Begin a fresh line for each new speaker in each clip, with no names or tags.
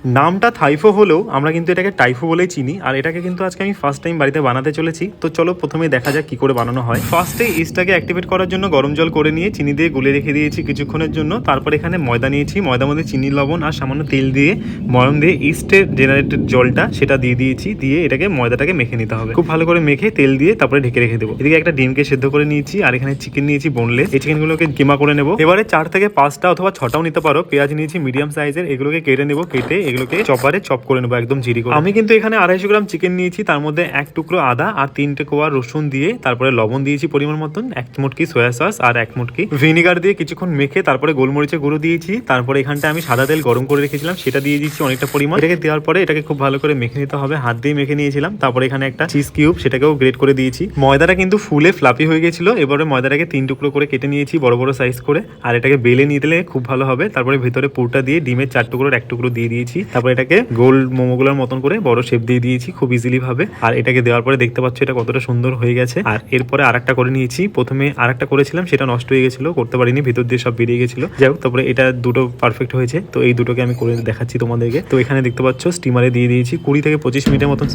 নামটা থাইফো হলেও আমরা কিন্তু এটাকে টাইফো বলেই চিনি। আর এটাকে কিন্তু আজকে আমি ফার্স্ট টাইম বাড়িতে বানাতে চলেছি। তো চলো প্রথমে দেখা যাক কি করে বানানো হয়। ফার্স্টে ইস্টটাকে অ্যাক্টিভেট করার জন্য গরম জল করে নিয়ে চিনি দিয়ে গুলে রেখে দিয়েছি কিছুক্ষণের জন্য। তারপর এখানে ময়দা নিয়েছি, ময়দার মধ্যে চিনি, লবণ আর সামান্য তেল দিয়ে ময়ম দিয়ে ইস্টের জেনারেটেড জলটা সেটা দিয়ে দিয়েছি। দিয়ে এটাকে ময়দাটাকে মেখে নিতে হবে খুব ভালো করে, মেখে তেল দিয়ে তারপরে ঢেকে রেখে দেবো। এদিকে একটা ডিমকে সেদ্ধ করে নিয়েছি আর এখানে চিকেন নিয়েছি বোনলেস। এই চিকেনগুলোকে কিমা করে নেবো। এবারে 4 থেকে 5টা অথবা 6টাও নিতে পারো পেঁয়াজ নিয়েছি মিডিয়াম সাইজের, এগুলোকে কেটে নেবো। কেটে এগুলোকে চপারে চপ করে নেবো একদম ঝিরি করে। আমি কিন্তু এখানে 250 গ্রাম চিকেন নিয়েছি, তার মধ্যে 1 টুকরো আদা আর 3টে কোয়া রসুন দিয়ে তারপরে লবণ দিয়েছি পরিমাণ মতন, 1 মুটকি সয়া সস আর 1 মুটকি ভিনিগার দিয়ে কিছুক্ষণ মেখে তারপরে গোলমরিচের গুঁড়ো দিয়েছি। তারপরে এখানটা আমি সাদা তেল গরম করে রেখেছিলাম, সেটা দিয়ে দিচ্ছি অনেকটা পরিমাণ। এটাকে দেওয়ার পরে এটাকে খুব ভালো করে মেখে নিতে হবে, হাত দিয়ে মেখে নিয়েছিলাম। তারপরে এখানে একটা চিজ কিউব সেটাকেও গ্রেট করে দিয়েছি। ময়দাটা কিন্তু ফুলে ফ্লাপি হয়ে গেছিল। এবারে ময়দাটাকে 3 টুকরো করে কেটে নিয়েছি বড় বড় সাইজ করে, আর এটাকে বেলে নিয়ে দিলে খুব ভালো হবে। তারপরে ভেতরে পুরটা দিয়ে ডিমের 4 টুকরোর 1 টুকরো দিয়ে দিয়েছি। তারপরে এটাকে গোল মোমোগুলোর মতন করে বড় শেপ দিয়ে দিয়েছি খুব ইজিলি ভাবে। আর এটাকে দেওয়ার পরে দেখতে পাচ্ছ এটা কতটা সুন্দর হয়ে গেছে। আর এরপরে আরেকটা করে নিয়েছি। প্রথমে আরেকটা করেছিলাম, সেটা নষ্ট হয়ে গেছিল, করতে পারিনি, ভিতর দিয়ে সব বেরিয়ে গেছিল। যাই হোক, তারপরে এটা দুটো পারফেক্ট হয়েছে। তো এই দুটোকে আমি করে দেখাচ্ছি তোমাদেরকে। তো এখানে দেখতে পাচ্ছ স্টিমারে দিয়ে দিয়েছি। 20 থেকে 25 মিনিটের মতন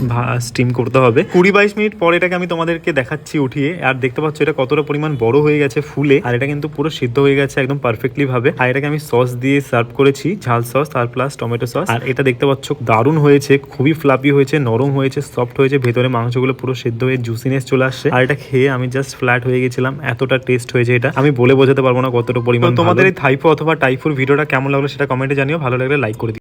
স্টিম করতে হবে। 20-22 মিনিট পর এটাকে আমি তোমাদেরকে দেখাচ্ছি উঠিয়ে। আর দেখতে পাচ্ছ এটা কতটা পরিমাণ বড় হয়ে গেছে ফুলে। আর এটা কিন্তু পুরো সিদ্ধ হয়ে গেছে একদম পারফেক্টলি ভাবে। আর এটাকে আমি সস দিয়ে সার্ভ করেছি, ঝাল সস আর প্লাস টমেটো সস। আর এটা দেখতে পাচ্ছ দারুণ হয়েছে, খুবই ফ্লাপি হয়েছে, নরম হয়েছে, সফট হয়েছে, ভেতরে মাংসগুলো পুরো সেদ্ধ হয়ে জুসিনেস চলে আসছে। আর এটা খেয়ে আমি জাস্ট ফ্ল্যাট হয়ে গেছিলাম, এতটা টেস্ট হয়েছে এটা আমি বলে বোঝাতে পারবো না কতটা পরিমাণ। তোমাদের এই থাইফো অথবা টাইফোর ভিডিওটা কেমন লাগলো সেটা কমেন্টে জানিও, ভালো লাগলে লাইক করে দিও।